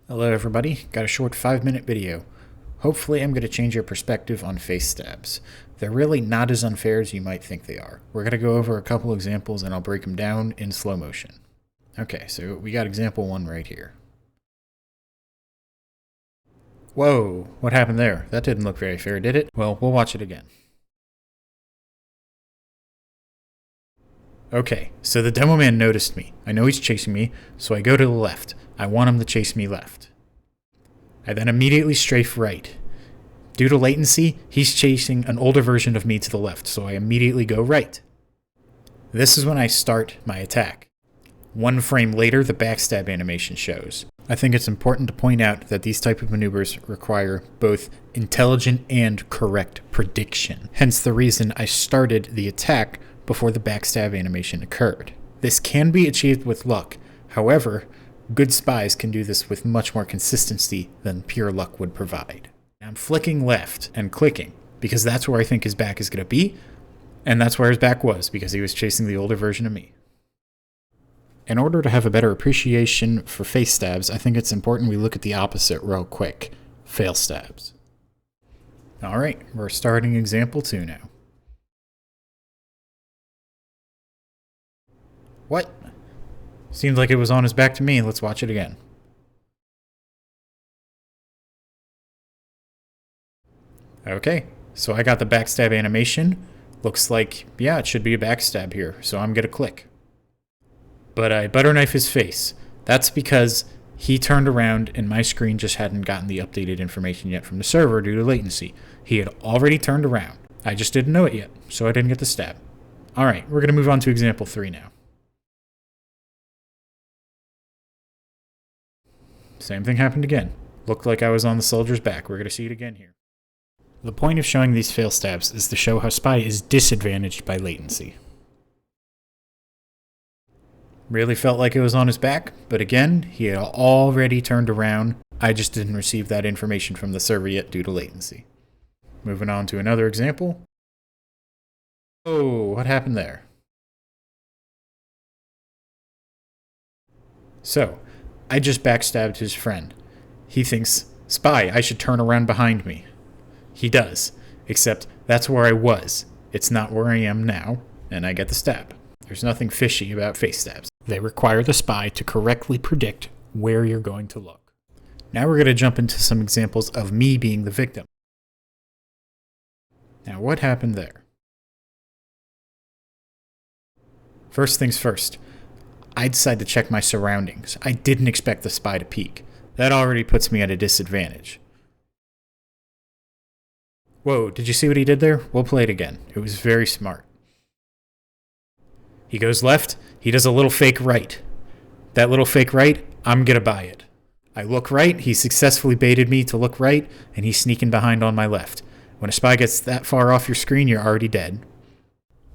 Hello everybody, got a short 5-minute video. Hopefully I'm going to change your perspective on Facestabs. They're really not as unfair as you might think they are. We're going to go over a couple examples and I'll break them down in slow motion. Okay, so we got example 1 right here. Whoa, what happened there? That didn't look very fair, did it? Well, we'll watch it again. Okay, so the demo man noticed me. I know he's chasing me, so I go to the left. I want him to chase me left. I then immediately strafe right. Due to latency, he's chasing an older version of me to the left, so I immediately go right. This is when I start my attack. 1 frame later, the backstab animation shows. I think it's important to point out that these type of maneuvers require both intelligent and correct prediction. Hence the reason I started the attack before the backstab animation occurred. This can be achieved with luck. However, good spies can do this with much more consistency than pure luck would provide. I'm flicking left and clicking because that's where I think his back is going to be, and that's where his back was because he was chasing the older version of me. In order to have a better appreciation for Facestabs, I think it's important we look at the opposite real quick, Failstabs. Alright, we're starting example 2 now. What? Seemed like it was on his back to me. Let's watch it again. Okay, so I got the backstab animation. Looks like, yeah, it should be a backstab here, so I'm gonna click. But I butter knife his face. That's because he turned around and my screen just hadn't gotten the updated information yet from the server due to latency. He had already turned around. I just didn't know it yet, so I didn't get the stab. Alright, we're gonna move on to example 3 now. Same thing happened again. Looked like I was on the soldier's back. We're going to see it again here. The point of showing these failstabs is to show how Spy is disadvantaged by latency. Really felt like it was on his back, but again, he had already turned around. I just didn't receive that information from the server yet due to latency. Moving on to another example. Oh, what happened there? So, I just backstabbed his friend. He thinks, Spy, I should turn around behind me. He does, except that's where I was. It's not where I am now, and I get the stab. There's nothing fishy about Facestabs. They require the spy to correctly predict where you're going to look. Now we're going to jump into some examples of me being the victim. Now what happened there? First things first. I decided to check my surroundings. I didn't expect the spy to peek. That already puts me at a disadvantage. Whoa, did you see what he did there? We'll play it again. It was very smart. He goes left, he does a little fake right. That little fake right, I'm gonna buy it. I look right, he successfully baited me to look right, and he's sneaking behind on my left. When a spy gets that far off your screen, you're already dead.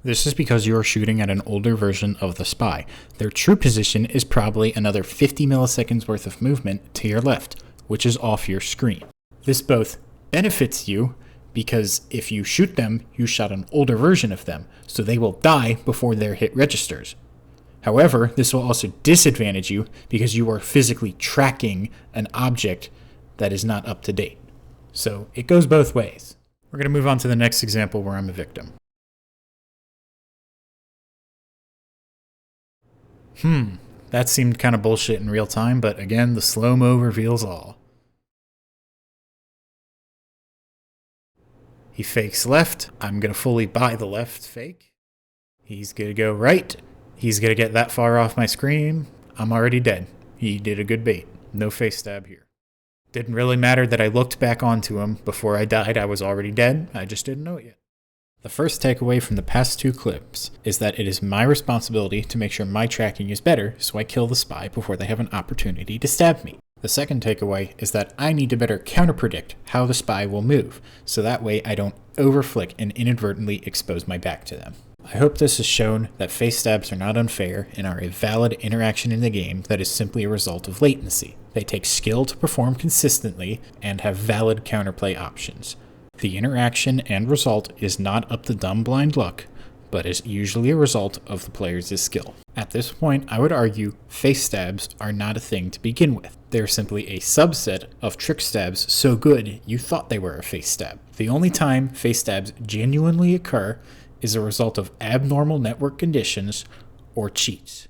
This is because you are shooting at an older version of the spy. Their true position is probably another 50 milliseconds worth of movement to your left, which is off your screen. This both benefits you, because if you shoot them, you shot an older version of them, so they will die before their hit registers. However, this will also disadvantage you because you are physically tracking an object that is not up to date. So it goes both ways. We're going to move on to the next example where I'm a victim. That seemed kind of bullshit in real time, but again, the slow-mo reveals all. He fakes left. I'm going to fully buy the left fake. He's going to go right. He's going to get that far off my screen. I'm already dead. He did a good bait. No face stab here. Didn't really matter that I looked back onto him. Before I died, I was already dead. I just didn't know it yet. The first takeaway from the past 2 clips is that it is my responsibility to make sure my tracking is better so I kill the spy before they have an opportunity to stab me. The second takeaway is that I need to better counter-predict how the spy will move, so that way I don't overflick and inadvertently expose my back to them. I hope this has shown that Facestabs are not unfair and are a valid interaction in the game that is simply a result of latency. They take skill to perform consistently and have valid counterplay options. The interaction and result is not up to dumb blind luck, but is usually a result of the player's skill. As At this point, I would argue Facestabs are not a thing to begin with. They are simply a subset of trick stabs so good you thought they were a face stab. The only time Facestabs genuinely occur is a result of abnormal network conditions or cheats.